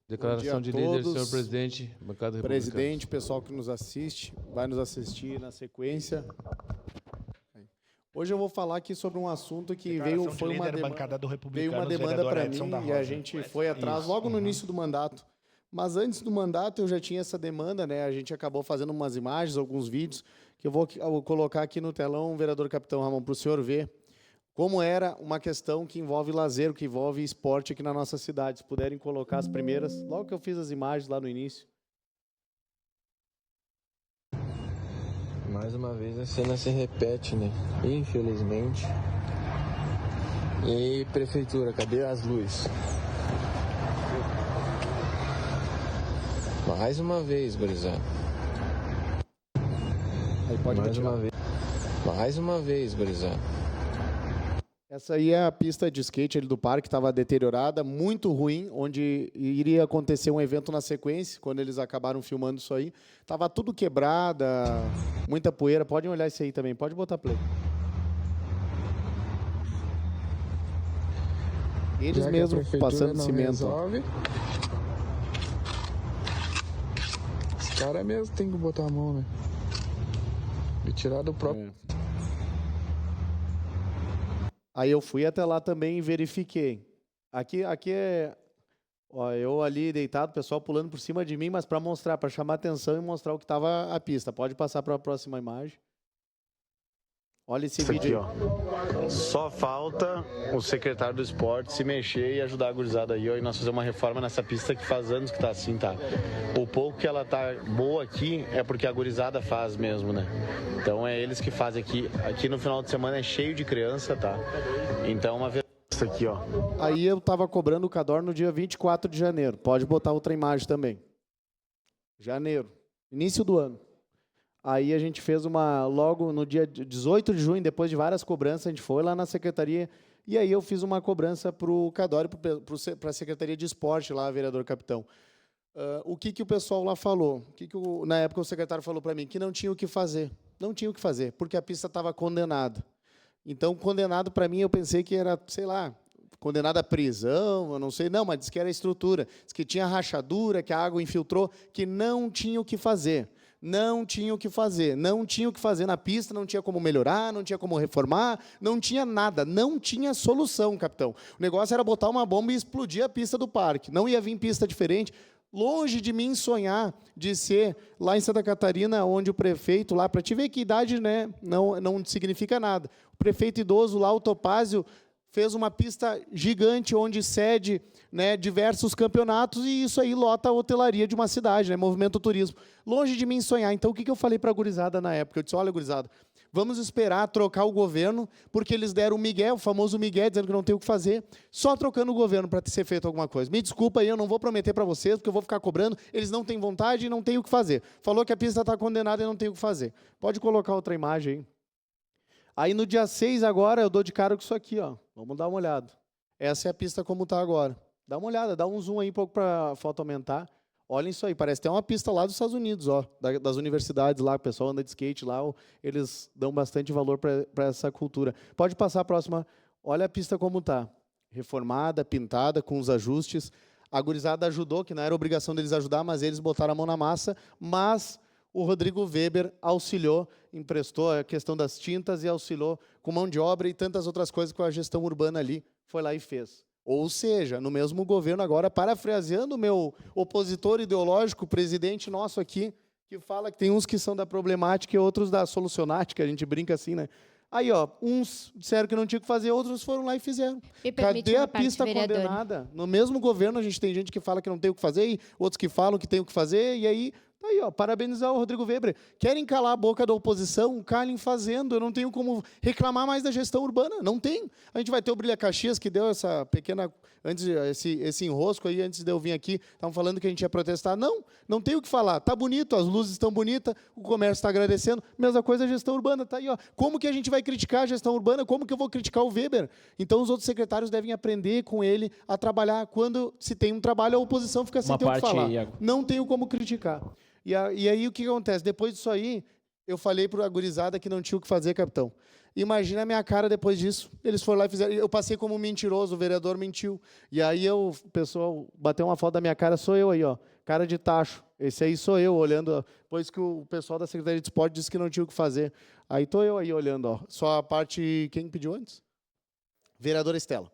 Declaração de líder, senhor presidente, bancada republicana. Presidente, pessoal que nos assiste, vai nos assistir na sequência. Hoje eu vou falar aqui sobre um assunto que veio uma demanda para mim e a gente foi atrás logo no início do mandato. Mas antes do mandato eu já tinha essa demanda, né? A gente acabou fazendo umas imagens, alguns vídeos, que eu vou colocar aqui no telão, vereador Capitão Ramon, para o senhor ver como era uma questão que envolve lazer, que envolve esporte aqui na nossa cidade. Se puderem colocar as primeiras, logo que eu fiz as imagens lá no início. Mais uma vez a cena se repete, né? Infelizmente. E prefeitura, cadê as luzes? Mais uma vez, gurizada. Aí pode retirar. Mais uma vez, gurizada. Essa aí é a pista de skate ali do parque, estava deteriorada, muito ruim, onde iria acontecer um evento na sequência, quando eles acabaram filmando isso aí. Estava tudo quebrada, muita poeira. Podem olhar isso aí também, pode botar play. Eles mesmos passando cimento. Resolve, os caras mesmo tem que botar a mão, né? E tirar do próprio... Aí eu fui até lá também e verifiquei. Aqui é... Ó, eu ali deitado, o pessoal pulando por cima de mim, mas para mostrar, para chamar atenção e mostrar o que estava a pista. Pode passar para a próxima imagem. Olha esse vídeo aqui, ó. Só falta o secretário do esporte se mexer e ajudar a gurizada aí, ó, e nós fazer uma reforma nessa pista que faz anos que tá assim, tá? O pouco que ela tá boa aqui é porque a gurizada faz mesmo, né? Então é eles que fazem aqui. Aqui no final de semana é cheio de criança, tá? Então uma vez isso aqui, ó. Aí eu tava cobrando o Cador no dia 24 de janeiro. Pode botar outra imagem também. Janeiro, início do ano. Aí a gente fez logo no dia 18 de junho, depois de várias cobranças, a gente foi lá na secretaria e aí eu fiz uma cobrança para o Cadore, para a Secretaria de Esporte lá, vereador Capitão. O que o pessoal lá falou? Na época o secretário falou para mim que não tinha o que fazer. Não tinha o que fazer, porque a pista estava condenada. Então, condenado para mim, eu pensei que era, sei lá, condenado à prisão, eu não sei, não, mas disse que era a estrutura, disse que tinha rachadura, que a água infiltrou, que não tinha o que fazer. Não tinha o que fazer, não tinha o que fazer na pista, não tinha como melhorar, não tinha como reformar, não tinha nada, não tinha solução, capitão. O negócio era botar uma bomba e explodir a pista do parque, não ia vir pista diferente. Longe de mim sonhar de ser lá em Santa Catarina, onde o prefeito lá, para te ver que idade, né, não significa nada. O prefeito idoso lá, o Topázio, fez uma pista gigante onde cede, né, diversos campeonatos e isso aí lota a hotelaria de uma cidade, né, movimento turismo. Longe de mim sonhar. Então, o que eu falei para a gurizada na época? Eu disse, olha, gurizada, vamos esperar trocar o governo, porque eles deram o migué, o famoso migué, dizendo que não tem o que fazer, só trocando o governo para ser feito alguma coisa. Me desculpa aí, eu não vou prometer para vocês, porque eu vou ficar cobrando, eles não têm vontade e não têm o que fazer. Falou que a pista está condenada e não tem o que fazer. Pode colocar outra imagem aí. Aí no dia 6 agora, eu dou de cara com isso aqui, ó. Vamos dar uma olhada. Essa é a pista como está agora. Dá uma olhada, dá um zoom aí um pouco para a foto aumentar. Olhem isso aí, parece até uma pista lá dos Estados Unidos, ó, das universidades lá, o pessoal anda de skate lá, eles dão bastante valor para essa cultura. Pode passar a próxima. Olha a pista como está. Reformada, pintada, com os ajustes. A gurizada ajudou, que não era obrigação deles ajudar, mas eles botaram a mão na massa, mas o Rodrigo Weber auxiliou, emprestou a questão das tintas e auxiliou com mão de obra e tantas outras coisas que a gestão urbana ali foi lá e fez. Ou seja, no mesmo governo agora, parafraseando o meu opositor ideológico, presidente nosso aqui, que fala que tem uns que são da problemática e outros da solucionática, a gente brinca assim, né? Aí, ó, uns disseram que não tinha o que fazer, outros foram lá e fizeram. Cadê a pista condenada? No mesmo governo a gente tem gente que fala que não tem o que fazer e outros que falam que tem o que fazer, e aí... Aí, ó, parabenizar o Rodrigo Weber. Querem calar a boca da oposição? Calem fazendo. Eu não tenho como reclamar mais da gestão urbana. Não tem. A gente vai ter o Brilha Caxias, que deu essa pequena... Antes, esse enrosco aí, antes de eu vir aqui, estavam falando que a gente ia protestar. Não tem o que falar. Está bonito, as luzes estão bonitas, o comércio está agradecendo. Mesma coisa a gestão urbana. Está aí, ó. Como que a gente vai criticar a gestão urbana? Como que eu vou criticar o Weber? Então, os outros secretários devem aprender com ele a trabalhar. Quando se tem um trabalho, a oposição fica sem ter o que falar. Não tenho como criticar. E aí, o que acontece? Depois disso aí, Eu falei para a gurizada que não tinha o que fazer, capitão. Imagina a minha cara depois disso. Eles foram lá e fizeram. Eu passei como mentiroso, o vereador mentiu. E aí o pessoal bateu uma foto da minha cara, sou eu aí, ó. Cara de tacho. Esse aí sou eu, olhando. Depois que o pessoal da Secretaria de Esporte disse que não tinha o que fazer. Aí tô eu aí olhando, ó. Só a parte. Quem pediu antes? Vereadora Estela.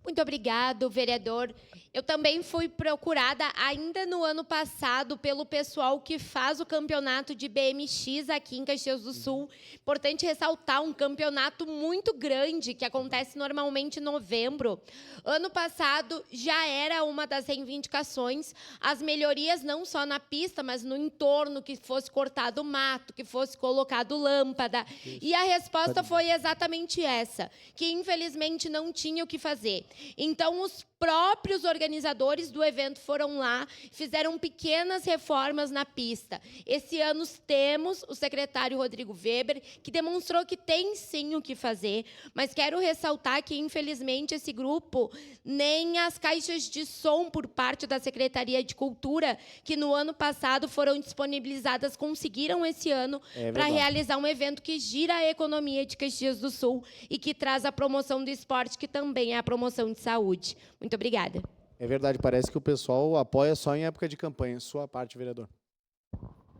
Muito obrigado, vereador. Eu também fui procurada ainda no ano passado pelo pessoal que faz o campeonato de BMX aqui em Caxias do Sul. Importante ressaltar, um campeonato muito grande que acontece normalmente em novembro. Ano passado já era uma das reivindicações, as melhorias não só na pista, mas no entorno, que fosse cortado mato, que fosse colocado lâmpada. E a resposta foi exatamente essa, que infelizmente não tinha o que fazer. Então, os próprios organizadores do evento foram lá, fizeram pequenas reformas na pista. Esse ano temos o secretário Rodrigo Weber, que demonstrou que tem sim o que fazer, mas quero ressaltar que, infelizmente, esse grupo, nem as caixas de som por parte da Secretaria de Cultura, que no ano passado foram disponibilizadas, conseguiram esse ano para realizar um evento que gira a economia de Caxias do Sul e que traz a promoção do esporte, que também é a promoção de saúde. Muito obrigada. É verdade, parece que o pessoal apoia só em época de campanha. Sua parte, vereador.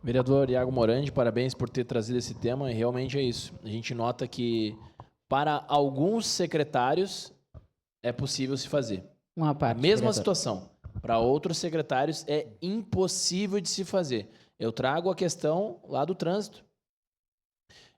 Vereador Iago Morandi, parabéns por ter trazido esse tema, e realmente é isso. A gente nota que, para alguns secretários, é possível se fazer. Uma parte, a mesma vereador. situação. Para outros secretários, é impossível de se fazer. Eu trago a questão lá do trânsito.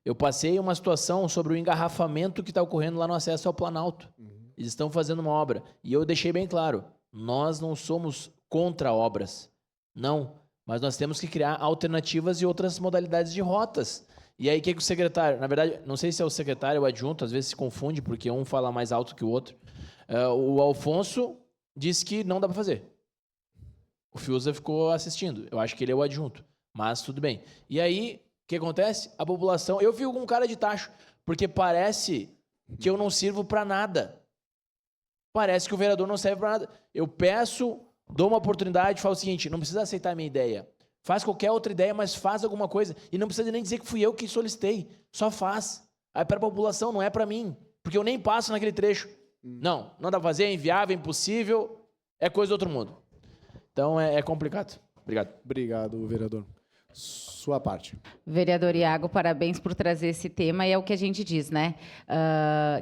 Eu passei uma situação sobre o engarrafamento que está ocorrendo lá no acesso ao Planalto. Eles estão fazendo uma obra. E eu deixei bem claro, nós não somos contra obras. Não. Mas nós temos que criar alternativas e outras modalidades de rotas. E aí, o que o secretário... Na verdade, não sei se é o secretário ou o adjunto, às vezes se confunde, porque um fala mais alto que o outro. O Alfonso disse que não dá para fazer. O Fiuza ficou assistindo. Eu acho que ele é o adjunto. Mas tudo bem. E aí, o que acontece? A população... Eu fico com um cara de tacho, porque parece que eu não sirvo para nada. Parece que o vereador não serve para nada. Eu peço, dou uma oportunidade, falo o seguinte, não precisa aceitar a minha ideia. Faz qualquer outra ideia, mas faz alguma coisa. E não precisa nem dizer que fui eu que solicitei. Só faz. É para a população, não é para mim. Porque eu nem passo naquele trecho. Não dá para fazer, é inviável, é impossível. É coisa do outro mundo. Então, é complicado. Obrigado. Obrigado, vereador. Sua parte. Vereador Iago, parabéns por trazer esse tema. E é o que a gente diz, né?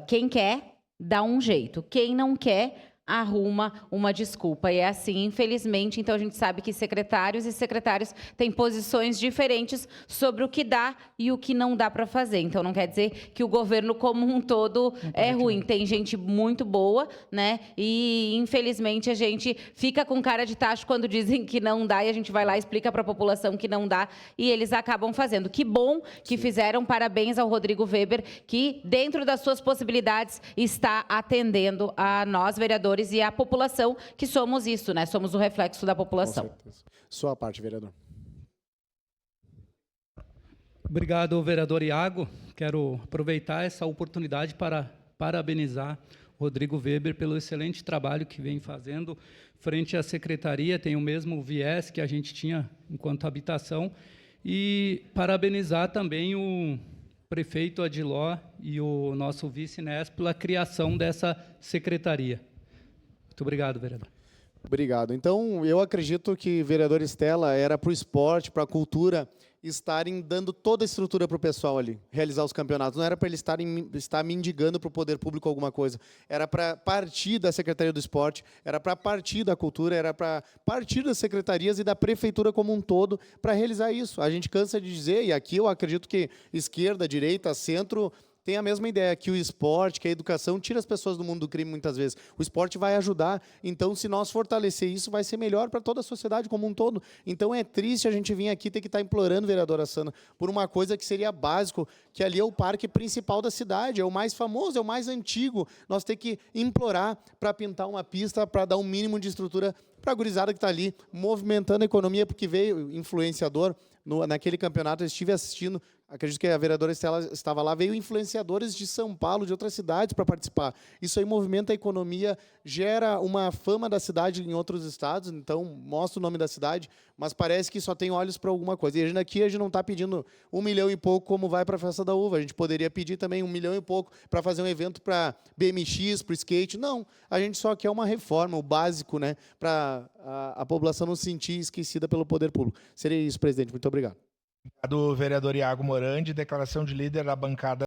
Quem quer, dá um jeito. Quem não quer, arruma uma desculpa. E é assim, infelizmente, então a gente sabe que secretários e secretários têm posições diferentes sobre o que dá e o que não dá para fazer. Então não quer dizer que o governo como um todo é ruim. Tem gente muito boa, né? E infelizmente a gente fica com cara de tacho quando dizem que não dá e a gente vai lá e explica para a população que não dá e eles acabam fazendo. Que bom que fizeram. Parabéns ao Rodrigo Weber, que dentro das suas possibilidades está atendendo a nós, vereadores, e a população, que somos isso, né? Somos o reflexo da população. Com certeza. Sua parte, vereador. Obrigado, vereador Iago. Quero aproveitar essa oportunidade para parabenizar Rodrigo Weber pelo excelente trabalho que vem fazendo frente à secretaria. Tem o mesmo viés que a gente tinha enquanto habitação. E parabenizar também o prefeito Adiló e o nosso vice-Nes pela criação dessa secretaria. Muito obrigado, vereador. Obrigado. Então, eu acredito que vereador Estela era para o esporte, para a cultura, estarem dando toda a estrutura para o pessoal ali, realizar os campeonatos. Não era para eles estar mendigando para o poder público alguma coisa. Era para partir da Secretaria do Esporte, era para partir da cultura, era para partir das secretarias e da prefeitura como um todo para realizar isso. A gente cansa de dizer, e aqui eu acredito que esquerda, direita, centro... tem a mesma ideia, que o esporte, que a educação tira as pessoas do mundo do crime muitas vezes. O esporte vai ajudar, então se nós fortalecer isso, vai ser melhor para toda a sociedade como um todo. Então é triste a gente vir aqui ter que estar implorando, vereadora Sana, por uma coisa que seria básico, que ali é o parque principal da cidade, é o mais famoso, é o mais antigo. Nós temos que implorar para pintar uma pista, para dar um mínimo de estrutura para a gurizada que está ali, movimentando a economia, porque veio influenciador naquele campeonato, eu estive assistindo, acredito que a vereadora Estela estava lá, veio influenciadores de São Paulo, de outras cidades para participar. Isso aí movimenta a economia, gera uma fama da cidade em outros estados, então mostra o nome da cidade, mas parece que só tem olhos para alguma coisa. E aqui a gente não está pedindo 1 milhão e pouco como vai para a Festa da Uva. A gente poderia pedir também 1 milhão e pouco para fazer um evento para BMX, para o skate. Não, a gente só quer uma reforma, o básico, né, para a população não se sentir esquecida pelo poder público. Seria isso, presidente. Muito obrigado. Obrigado, vereador Iago Morandi. Declaração de líder da bancada.